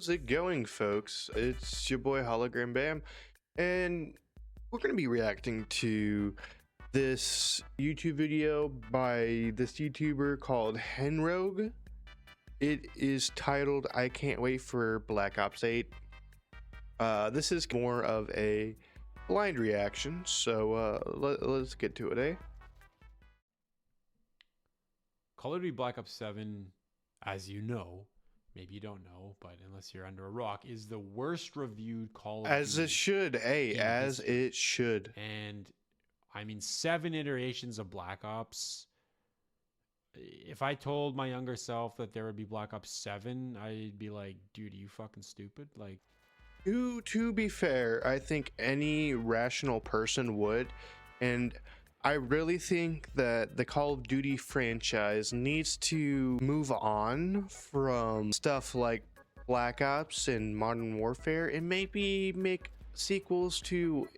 How's it going, folks? It's your boy Hologram Bam, and we're going to be reacting to this YouTube video by this YouTuber called Henrogue. It is titled I Can't Wait for Black Ops 8. This is more of a blind reaction, so let's get to it, eh? Call of Duty Black Ops 7, as you know, maybe you don't know, but unless you're under a rock, is the worst reviewed Call of As Duty. it should, as it should. And I mean, 7 iterations of Black Ops. If I told my younger self that there would be Black Ops 7, I'd be like, dude, are you fucking stupid? Like, To be fair, I think any rational person would, and I really think that the Call of Duty franchise needs to move on from stuff like Black Ops and Modern Warfare and maybe make sequels to,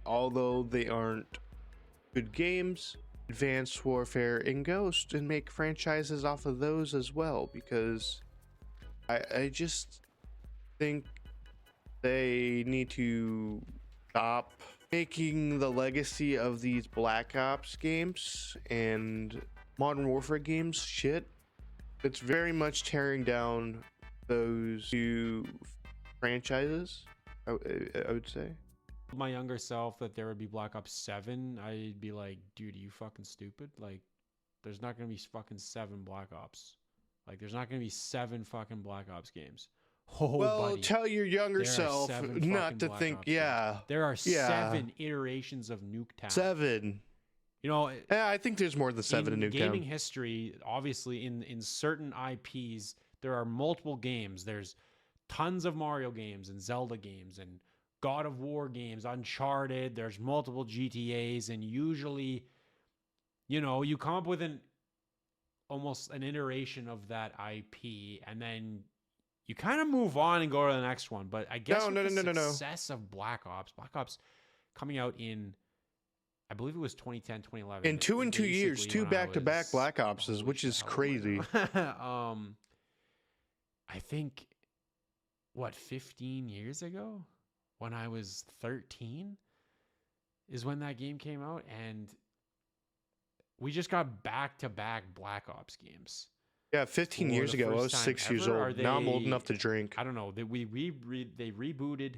although they aren't good games, Advanced Warfare and Ghost, and make franchises off of those as well, because I just think they need to stop making the legacy of these Black Ops games and Modern Warfare games shit. It's very much tearing down those two franchises, I would say. my younger self that there would be Black Ops 7, I'd be like, dude, are you fucking stupid? Like, there's not going to be fucking 7 Black Ops. Like, there's not going to be 7 fucking Black Ops games. Oh, Well, buddy. tell your younger There are self 7 not fucking to Black think, Ops yeah. games. There are Yeah. 7 iterations of Nuketown. 7. You know, Yeah, I think there's more than 7 in in gaming Nuketown. history, obviously, in certain IPs, there are multiple games. There's tons of Mario games and Zelda games and God of War games, Uncharted. There's multiple GTAs, and usually, you know, you come up with almost an iteration of that IP, and then you kind of move on and go to the next one. But I guess No. success of Black Ops coming out in, I believe it was 2010, 2011. In 2 years, basically 2 when I back-to-back was- Black Opses, holy which is shit, how old crazy. am I now? I think, what, 15 years ago, when I was 13, is when that game came out, and we just got back-to-back Black Ops games. Yeah, 15 For years the ago, I first was time 6 years ever. old. Are Now I'm old they- enough to drink. I don't know. They rebooted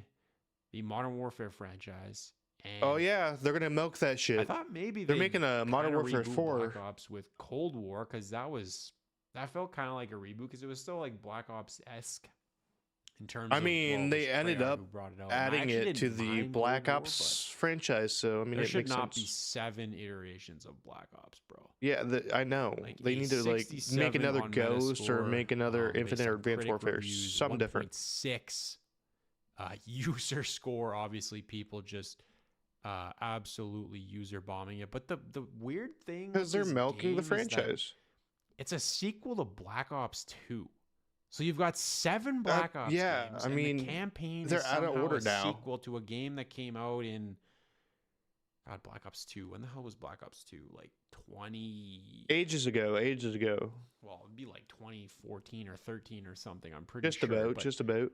the Modern Warfare franchise. And Oh yeah, they're gonna milk that I shit. thought maybe They're they'd making a Modern kinda Warfare reboot 4. Black Ops with Cold War, because that felt kind of like a reboot, because it was still like Black Ops-esque in terms I of, mean, well, it they was ended Treyarch up who brought it out. And I adding actually it to didn't the mind Black Cold War, Ops franchise, so I mean, there it should makes not sense. be 7 iterations of Black Ops, bro. Yeah, I know. Like, They a need to like 67 make another on Ghost or Metascore, make another based Infinite or on Advanced critic Warfare, reviews, something different. 1.6 user score. Obviously, people just absolutely user bombing it. But the weird thing, Because they're with this milking the game is that franchise. it's a sequel to Black Ops 2. So you've got 7 Black Ops yeah, games, I and mean, the campaign they're is out of somehow order a now. sequel to a game that came out in, God, Black Ops 2. When the hell was Black Ops 2? Like 20... Ages ago. Well, it'd be like 2014 or 13 or something. I'm pretty Just sure. about, but just about.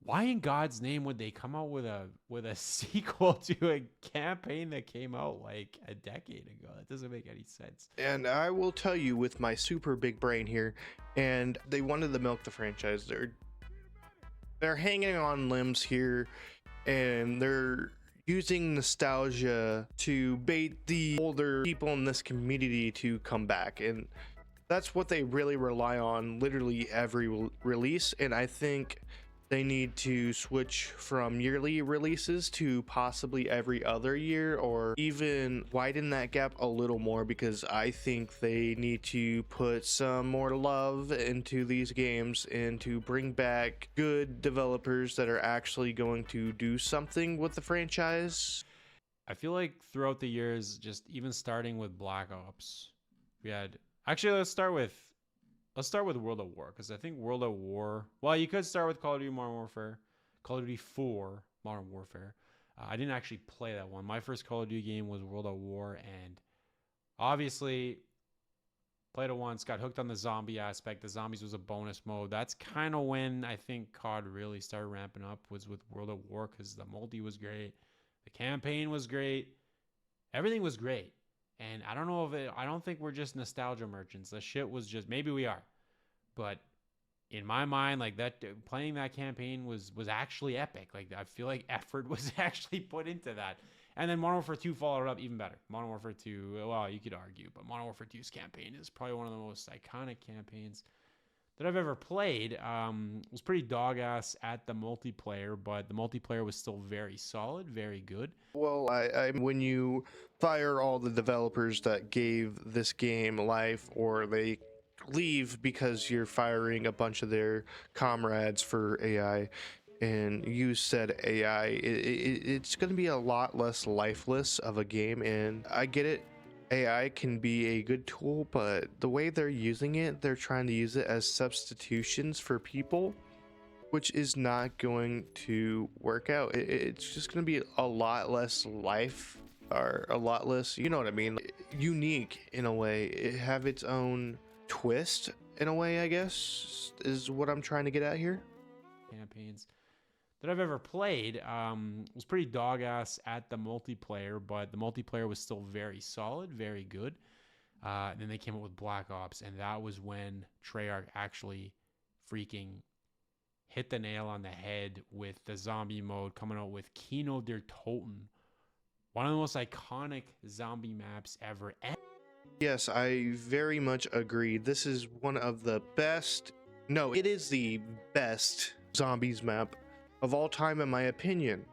why in God's name would they come out with a sequel to a campaign that came out like a decade ago? That doesn't make any sense. And I will tell you, with my super big brain here, and they wanted to milk the franchise. They're hanging on limbs here, and they're using nostalgia to bait the older people in this community to come back, and that's what they really rely on literally every release. And I think they need to switch from yearly releases to possibly every other year, or even widen that gap a little more, because I think they need to put some more love into these games and to bring back good developers that are actually going to do something with the franchise. I feel like throughout the years, just even starting with Black Ops, we had, actually, let's start with World at War, because I think World at War, well, you could start with Call of Duty Modern Warfare, Call of Duty 4 Modern Warfare. I didn't actually play that one. My first Call of Duty game was World at War, and obviously Played it once, got hooked on the zombie aspect. The zombies was a bonus mode. That's kind of when I think COD really started ramping up, was with World at War, because the multi was great, the campaign was great, everything was great. And I don't know if I don't think we're just nostalgia merchants. The shit was just, maybe we are, but in my mind, like that, playing that campaign was actually epic. Like I feel like effort was actually put into that. And then Modern Warfare 2 followed it up even better. Modern Warfare 2, well, you could argue, but Modern Warfare 2's campaign is probably one of the most iconic campaigns that I've ever played. It was pretty dog ass at the multiplayer, but the multiplayer was still very solid, very good. Well, when you fire all the developers that gave this game life, or they leave because you're firing a bunch of their comrades for AI, and you said AI, it's going to be a lot less lifeless of a game. And I get it, AI can be a good tool, but the way they're using it, they're trying to use it as substitutions for people, which is not going to work out. It's just going to be a lot less life, or a lot less, you know what I mean, unique in a way. It have its own twist in a way, I guess, is what I'm trying to get at here. Campaigns that I've ever played. Was pretty dog ass at the multiplayer, but the multiplayer was still very solid, very good. And then they came up with Black Ops, and that was when Treyarch actually freaking hit the nail on the head with the zombie mode, coming out with Kino der Toten, one of the most iconic zombie maps ever. Yes, I very much agree. This is one of the best, no, it is the best zombies map of all time, in my opinion.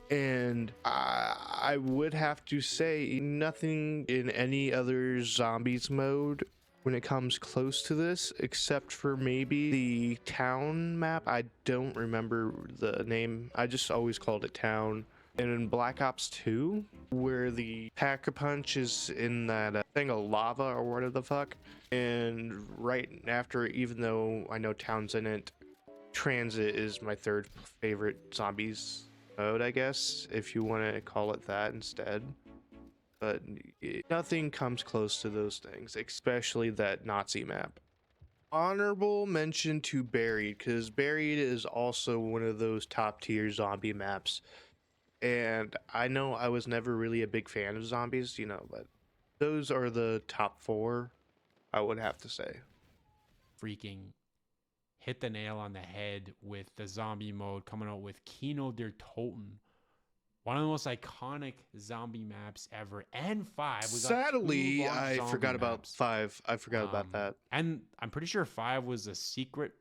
And I would have to say nothing in any other zombies mode when it comes close to this, except for maybe the town map. I don't remember the name. I just always called it town. And in Black Ops 2, where the Pack-a-Punch is in that thing of lava or whatever the fuck, and right after, even though I know town's in it, Transit is my third favorite zombies mode, I guess, if you want to call it that instead. But nothing comes close to those things, especially that Nazi map. Honorable mention to Buried, because Buried is also one of those top tier zombie maps. And I know I was never really a big fan of zombies, you know, but those are the top 4, I would have to say. Freaking hit the nail on the head with the zombie mode, coming out with Kino der Toten, one of the most iconic zombie maps ever. And 5, we got Sadly, I forgot about maps. 5. I forgot about that. And I'm pretty sure 5 was a secret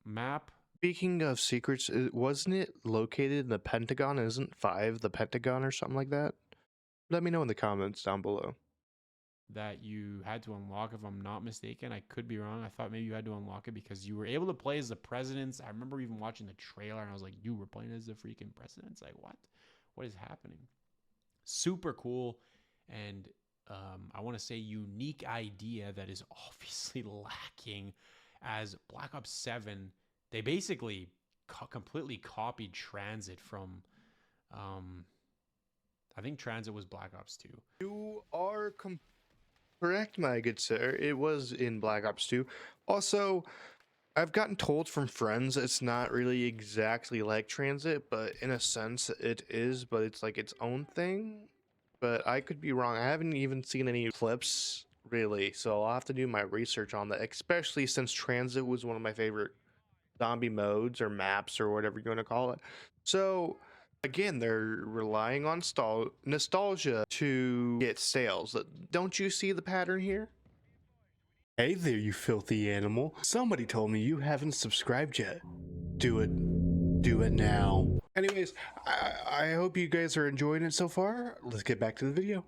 map. Speaking of secrets, wasn't it located in the Pentagon? Isn't 5 the Pentagon or something like that? Let me know in the comments down below. That you had to unlock, if I'm not mistaken. I could be wrong. I thought maybe you had to unlock it because you were able to play as the presidents. I remember even watching the trailer and I was like, you were playing as the freaking presidents? Like, what is happening? Super cool. And I want to say unique idea that is obviously lacking, as Black Ops 7, they basically completely copied Transit from I think Transit was Black Ops 2. You are correct, my good sir. It was in Black Ops 2. Also, I've gotten told from friends it's not really exactly like Transit, but in a sense it is, but it's like its own thing. But I could be wrong. I haven't even seen any clips, really, so I'll have to do my research on that, especially since Transit was one of my favorite zombie modes or maps or whatever you want to call it. So again, they're relying on nostalgia to get sales. Don't you see the pattern here? Hey there, you filthy animal. Somebody told me you haven't subscribed yet. Do it. Do it now. Anyways, I hope you guys are enjoying it so far. Let's get back to the video.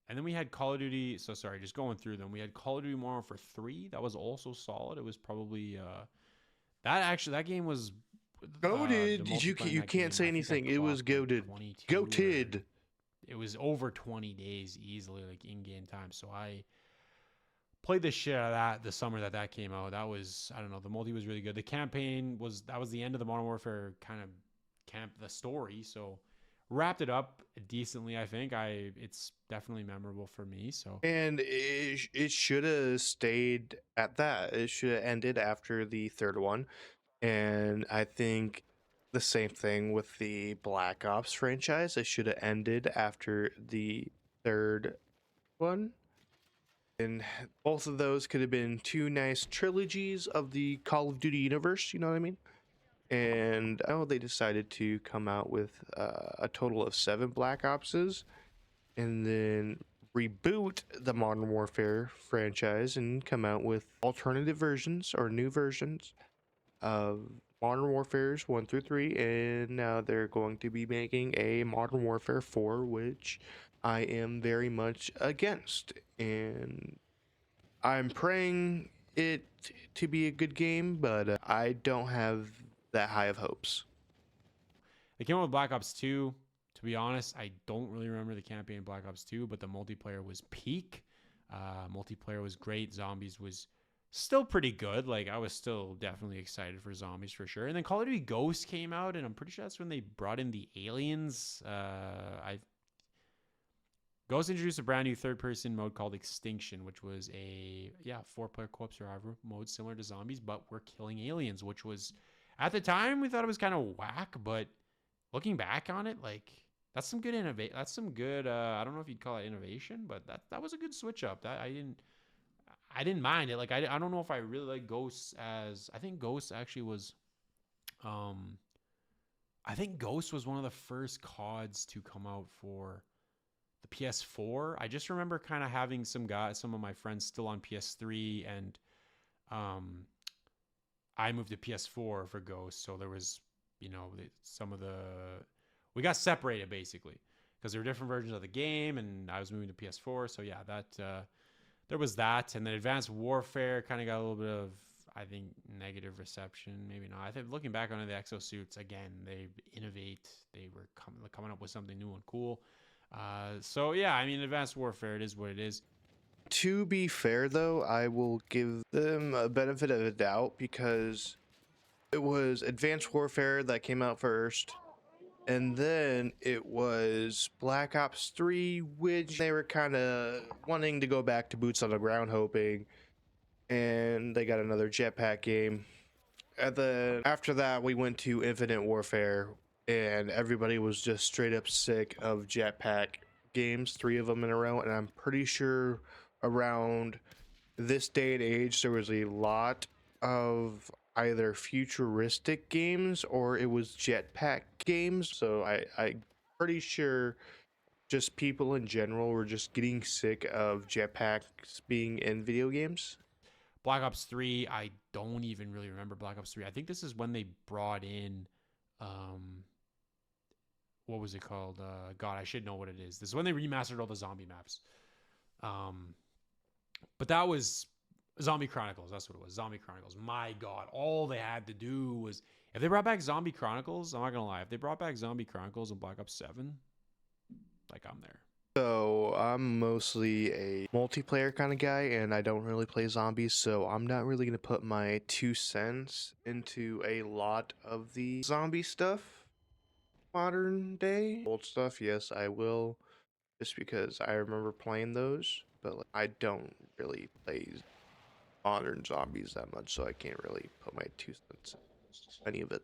And then we had Call of Duty. So sorry, just going through them. We had Call of Duty Modern Warfare 3. That was also solid. It was probably that game was goated. You can't say anything. It was goated. Goated. It was over 20 days easily, like in-game time. So I played the shit out of that the summer that came out. That was, I don't know, the multi was really good. The campaign was the end of the Modern Warfare kind of the story. So wrapped it up decently. I think it's definitely memorable for me. So And it should have stayed at that. It should have ended after the third one. And I think the same thing with the Black Ops franchise. It should have ended after the third one. And both of those could have been two nice trilogies of the Call of Duty universe, you know what I mean? And they decided to come out with a total of 7 Black Opses and then reboot the Modern Warfare franchise and come out with alternative versions or new versions of Modern Warfare's 1 through 3, and now they're going to be making a Modern Warfare 4, which I am very much against. And I'm praying it to be a good game, but I don't have that high of hopes. they came out with Black Ops 2. To be honest, I don't really remember the campaign in Black Ops 2, but the multiplayer was peak. Multiplayer was great. Zombies was still pretty good. Like, I was still definitely excited for Zombies for sure. And then Call of Duty Ghosts came out, and I'm pretty sure that's when they brought in the aliens. Ghost introduced a brand new third-person mode called Extinction, which was a 4-player co-op survivor mode similar to Zombies, but we're killing aliens, which was, at the time, we thought it was kind of whack, but looking back on it, like, that's some good innovation. That's some good. I don't know if you'd call it innovation, but that was a good switch up. That I didn't mind it. Like, I don't know if I really like Ghosts as. I think Ghosts actually was. I think Ghost was one of the first CODs to come out for the PS4. I just remember kind of having some of my friends still on PS3, and I moved to PS4 for Ghost. So there was, some of the, we got separated basically because there were different versions of the game, and I was moving to PS4. So yeah, that there was that, and then Advanced Warfare kind of got a little bit of, I think, negative reception. Maybe not. I think looking back on the exosuits again, they innovate. They were coming up with something new and cool. So yeah, I mean, Advanced Warfare, it is what it is. To be fair, though, I will give them a benefit of the doubt because it was Advanced Warfare that came out first, and then it was Black Ops 3, which they were kind of wanting to go back to boots on the ground, hoping, and they got another jetpack game. And then after that, we went to Infinite Warfare, and everybody was just straight up sick of jetpack games, 3 of them in a row, and I'm pretty sure around this day and age there was a lot of either futuristic games or it was jetpack games. So I'm pretty sure just people in general were just getting sick of jetpacks being in video games. Black Ops 3, I don't even really remember Black Ops 3. I think this is when they brought in, what was it called? God, I should know what it is. This is when they remastered all the zombie maps. But that was Zombie Chronicles. That's what it was. Zombie Chronicles. My God, all they had to do was, if they brought back Zombie Chronicles, I'm not gonna lie, if they brought back Zombie Chronicles in Black Ops 7, like, I'm there. So I'm mostly a multiplayer kind of guy, and I don't really play zombies, so I'm not really gonna put my 2 cents into a lot of the zombie stuff. Modern day old stuff, yes, I will, just because I remember playing those, but like, I don't really play modern zombies that much, so I can't really put my 2 cents in any of it.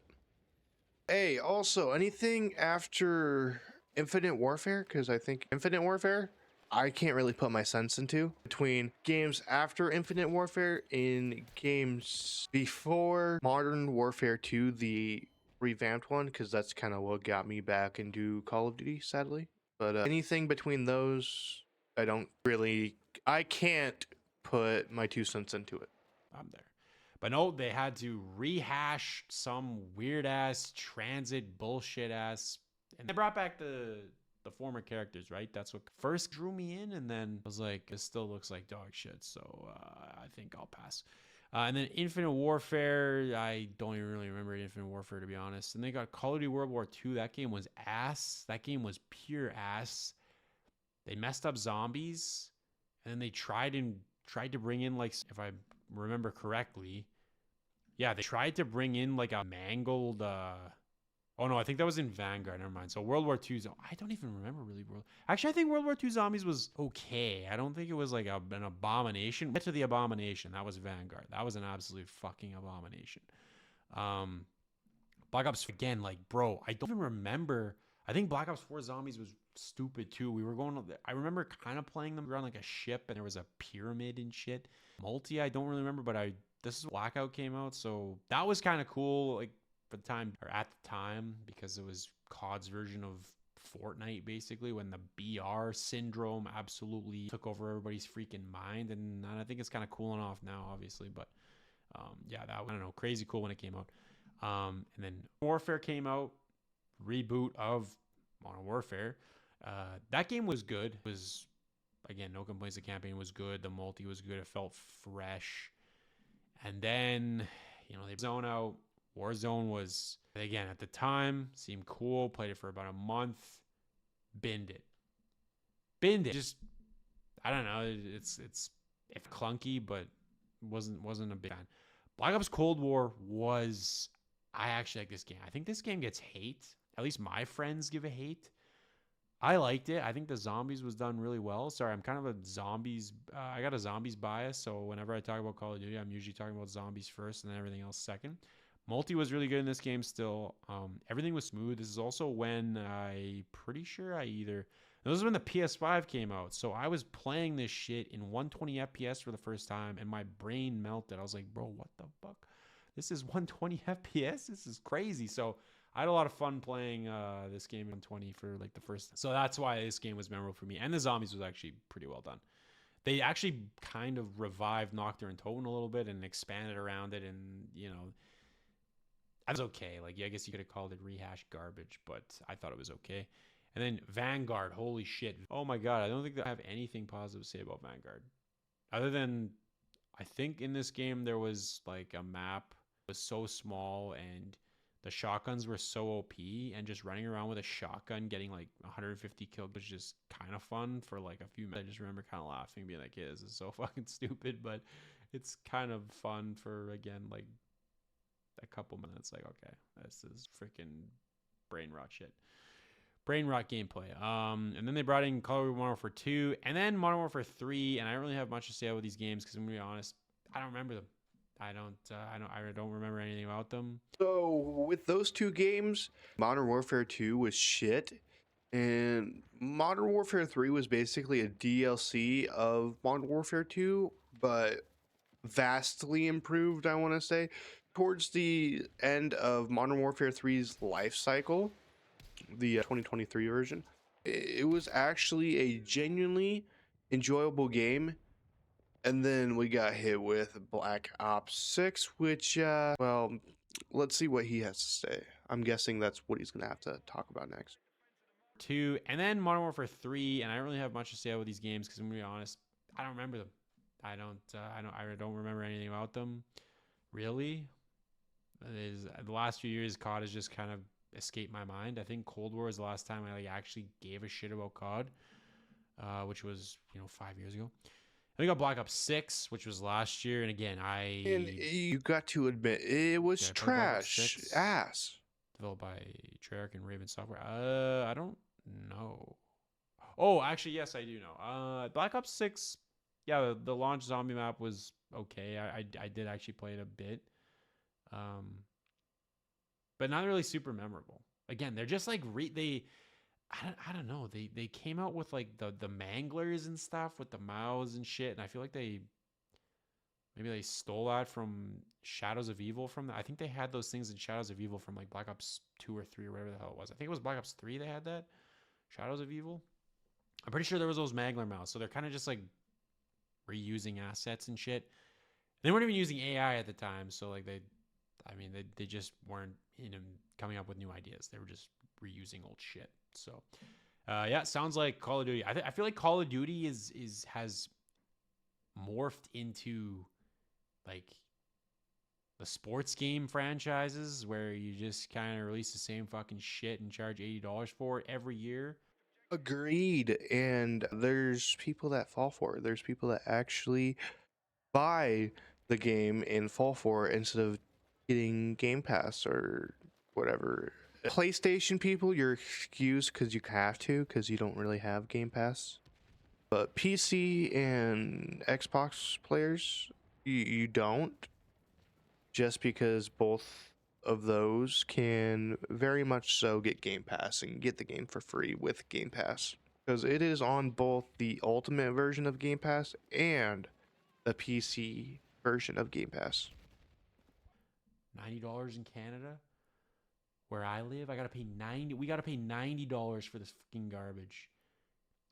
Hey, also, anything after Infinite Warfare? Because I think Infinite Warfare, I can't really put my sense into. Between games after Infinite Warfare and games before Modern Warfare 2, the revamped one, because that's kind of what got me back into Call of Duty, sadly. But anything between those, I can't put my 2 cents into it. I'm there. But no, they had to rehash some weird ass transit bullshit ass, and they brought back the former characters, right? That's what first drew me in, and then I was like, this still looks like dog shit, so I think I'll pass. And then Infinite Warfare, I don't even really remember Infinite Warfare, to be honest. And they got Call of Duty World War II. That game was ass. That game was pure ass. They messed up zombies, and then they tried to bring in, like, if I remember correctly, yeah, they tried to bring in like a mangled Oh no, I think that was in Vanguard. Never mind. So World War II. I don't even remember really Actually, I think World War II Zombies was okay. I don't think it was like an abomination. Get to the abomination. That was Vanguard. That was an absolute fucking abomination. Um, Black Ops again, like bro, I don't even remember. I think Black Ops 4 Zombies was stupid too. We were going. I remember kind of playing them. We were on like a ship and there was a pyramid and shit. Multi, I don't really remember, but this is Blackout came out, so that was kind of cool. Like for the time or at the time because it was COD's version of Fortnite basically when the BR syndrome absolutely took over everybody's freaking mind, and I think it's kind of cooling off now, obviously, but yeah, that I don't know, crazy cool when it came out. And then Warfare came out, reboot of Modern Warfare. That game was good. It was again no complaints. The campaign was good. The multi was good. It felt fresh. And then they zone out. Warzone was again at the time seemed cool. Played it for about a month. Binned it. Just I don't know. It's clunky, but wasn't a big fan. Black Ops Cold War was. I actually like this game. I think this game gets hate. At least my friends give a hate. I liked it. I think the zombies was done really well. Sorry, I'm kind of a zombies. I got a zombies bias, so whenever I talk about Call of Duty, I'm usually talking about zombies first and then everything else second. Multi was really good in this game still. Everything was smooth. This is also when pretty sure this is when the PS5 came out. So I was playing this shit in 120 FPS for the first time, and my brain melted. I was like, bro, what the fuck? This is 120 FPS? This is crazy. So I had a lot of fun playing this game in 120 for like the first. So that's why this game was memorable for me. And the zombies was actually pretty well done. They actually kind of revived Nocturne Tone a little bit and expanded around it, and it was okay. Like, yeah, I guess you could have called it rehashed garbage, but I thought it was okay. And then Vanguard, holy shit. Oh my god, I don't think I have anything positive to say about Vanguard. Other than, I think in this game there was like a map that was so small and the shotguns were so OP, and just running around with a shotgun getting like 150 kills was just kind of fun for like a few minutes. I just remember kind of laughing, being like, yeah, this is so fucking stupid, but it's kind of fun for, again, like a couple minutes. Like, okay, this is freaking brain rot shit. Brain rot gameplay. And then they brought in Call of Duty Modern Warfare 2 and then Modern Warfare 3, and I don't really have much to say about these games because I'm gonna be honest, I don't remember them. I don't remember anything about them. So with those two games, Modern Warfare 2 was shit, and Modern Warfare 3 was basically a DLC of Modern Warfare 2, but vastly improved, I want to say. Towards the end of Modern Warfare 3's life cycle, the 2023 version, it was actually a genuinely enjoyable game. And then we got hit with Black Ops 6, which, well, let's see what he has to say. I'm guessing that's what he's going to have to talk about next. 2 and then Modern Warfare 3, and I don't really have much to say about these games because I'm gonna be honest, I don't remember them. I don't remember anything about them, really. The last few years, COD has just kind of escaped my mind. I think Cold War is the last time I like actually gave a shit about COD, which was 5 years ago. And we got Black Ops 6, which was last year, and again, And you got to admit, it was trash. Ass. Developed by Treyarch and Raven Software. I don't know. Oh, actually, yes, I do know. Black Ops 6, yeah, the launch zombie map was okay. I did actually play it a bit. But not really super memorable. Again, they're just like I don't know. They came out with like the manglers and stuff with the mouths and shit, and I feel like maybe they stole that from Shadows of Evil I think they had those things in Shadows of Evil from like Black Ops 2 or 3 or whatever the hell it was. I think it was Black Ops 3 they had that. Shadows of Evil. I'm pretty sure there was those mangler mouths. So they're kind of just like reusing assets and shit. They weren't even using AI at the time, so like they just weren't coming up with new ideas. They were just reusing old shit. So yeah, sounds like Call of Duty. I feel like Call of Duty has morphed into like the sports game franchises where you just kind of release the same fucking shit and charge $80 for it every year. Agreed. And there's people that fall for it. There's people that actually buy the game and fall for it instead of getting Game Pass or whatever. PlayStation people, you're excused because you have to, because you don't really have Game Pass. But PC and Xbox players, you don't, just because both of those can very much so get Game Pass and get the game for free with Game Pass. Because it is on both the Ultimate version of Game Pass and the PC version of Game Pass. $90 in Canada, where I live, I gotta pay 90. We gotta pay $90 for this fucking garbage.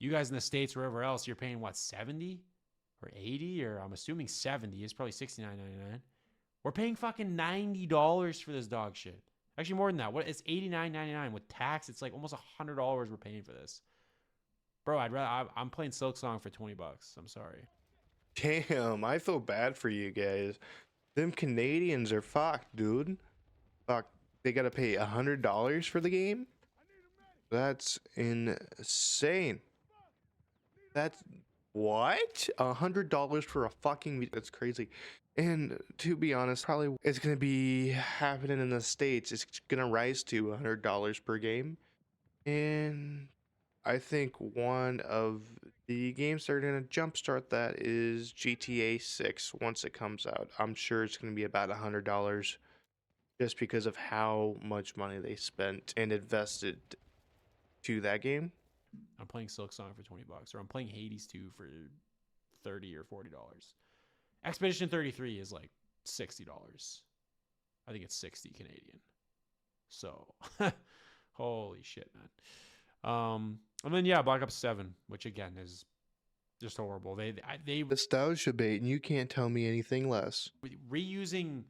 You guys in the States, wherever else, you're paying what, 70 or 80, or I'm assuming 70. It's probably $69.99. We're paying fucking $90 for this dog shit. Actually, more than that. What? It's $89.99 with tax. It's like almost $100 we're paying for this, bro. I'm playing Silk Song for $20. I'm sorry. Damn, I feel bad for you guys. Them Canadians are fucked, dude. Fuck, they gotta pay $100 for the game? That's insane. That's what? $100 for a fucking that's crazy. And to be honest, probably it's gonna be happening in the States. It's gonna rise to $100 per game. And I think one of the games that are gonna jumpstart that is GTA 6 once it comes out. I'm sure it's gonna be about $100 just because of how much money they spent and invested to that game. I'm playing Silk Song for $20, or I'm playing Hades 2 for $30 or $40. Expedition 33 is like $60. I think it's 60 Canadian. So, holy shit, man. And then yeah, Black Ops 7, which again is just horrible. They Nostalgia bait, and you can't tell me anything less. reusing,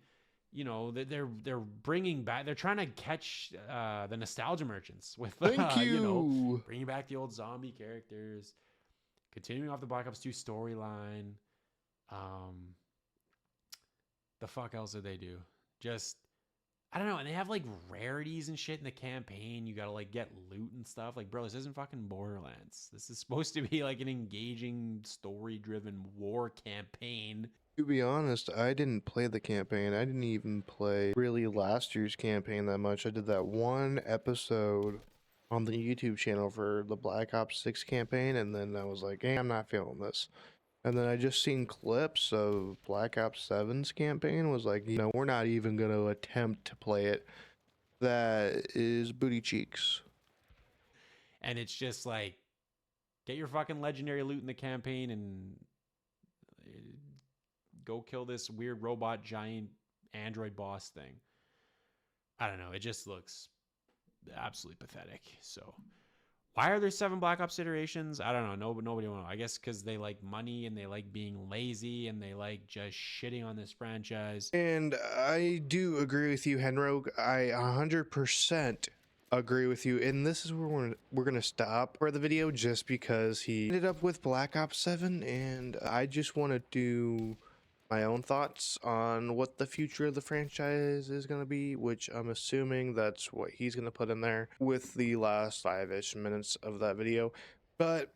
you know, they're bringing back. They're trying to catch the nostalgia merchants with Thank you. you know, bringing back the old zombie characters, continuing off the Black Ops 2 storyline. The fuck else did they do? Just, I don't know. And they have like rarities and shit in the campaign. You gotta like get loot and stuff. Like, bro, this isn't fucking Borderlands. This is supposed to be like an engaging, story-driven war campaign. To be honest, I didn't play the campaign. I didn't even play really last year's campaign that much. I did that one episode on the YouTube channel for the Black Ops 6 campaign, and then I was like, hey, I'm not feeling this. And then I just seen clips of Black Ops 7's campaign, was like, you know, we're not even going to attempt to play it. That is booty cheeks. And it's just like, get your fucking legendary loot in the campaign and go kill this weird robot giant android boss thing. I don't know. It just looks absolutely pathetic. So why are there 7 Black Ops iterations? I don't know. Nobody will know. I guess because they like money and they like being lazy and they like just shitting on this franchise. And I do agree with you, Henrogue. I 100% agree with you. And this is where we're going to stop for the video, just because he ended up with Black Ops 7. And I just want to do my own thoughts on what the future of the franchise is going to be, which I'm assuming that's what he's going to put in there with the last 5-ish minutes of that video. But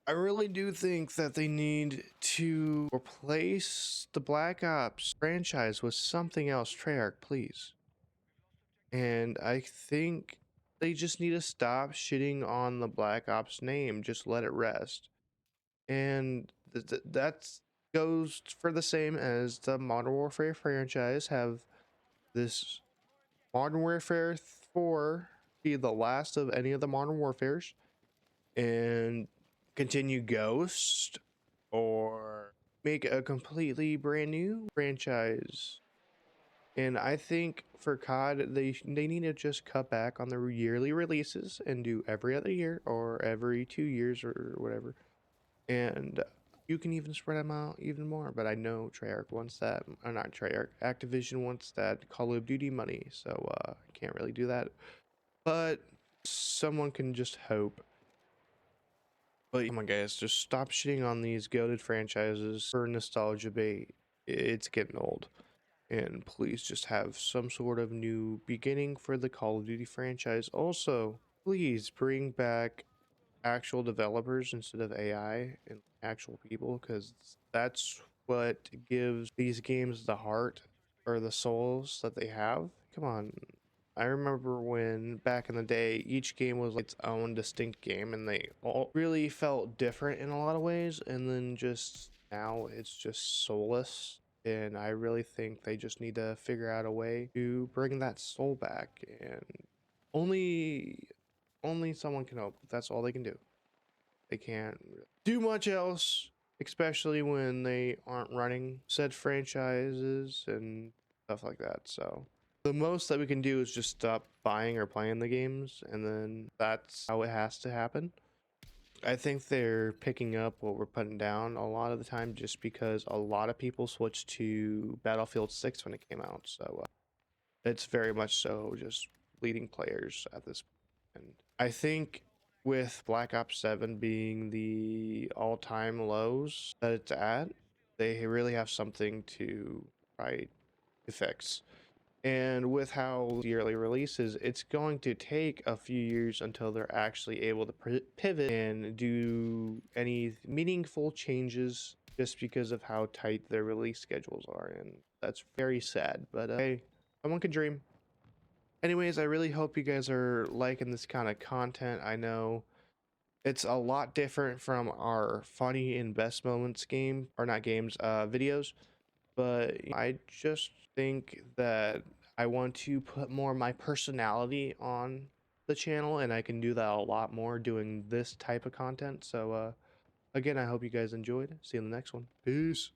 I really do think that they need to replace the Black Ops franchise with something else. Treyarch, please. And I think they just need to stop shitting on the Black Ops name. Just let it rest. And that's goes for the same as the Modern Warfare franchise. Have this Modern Warfare 4 be the last of any of the Modern Warfares, and continue Ghost, or make a completely brand new franchise. And I think for COD, they need to just cut back on the yearly releases and do every other year or every 2 years or whatever. And you can even spread them out even more. But I know Treyarch wants that, or not Treyarch, Activision wants that Call of Duty money, so I can't really do that. But someone can just hope. But come on, guys, just stop shitting on these goated franchises for nostalgia bait. It's getting old. And please just have some sort of new beginning for the Call of Duty franchise. Also, please bring back actual developers instead of AI and actual people, because that's what gives these games the heart or the souls that they have. Come on, I remember when back in the day, each game was like its own distinct game and they all really felt different in a lot of ways. And then just now it's just soulless. And I really think they just need to figure out a way to bring that soul back. And only someone can help. That's all they can do. They can't do much else, especially when they aren't running said franchises and stuff like that. So the most that we can do is just stop buying or playing the games, and then that's how it has to happen. I think they're picking up what we're putting down a lot of the time just because a lot of people switched to Battlefield 6 when it came out. So it's very much so just leading players at this point. And I think with Black Ops 7 being the all-time lows that it's at, they really have something to try to fix. And with how yearly releases, it's going to take a few years until they're actually able to pivot and do any meaningful changes just because of how tight their release schedules are. And that's very sad, but hey, someone can dream. Anyways, I really hope you guys are liking this kind of content. I know it's a lot different from our funny and best moments game, or not games, videos, but I just think that I want to put more of my personality on the channel, and I can do that a lot more doing this type of content. So again, I hope you guys enjoyed. See you in the next one. Peace.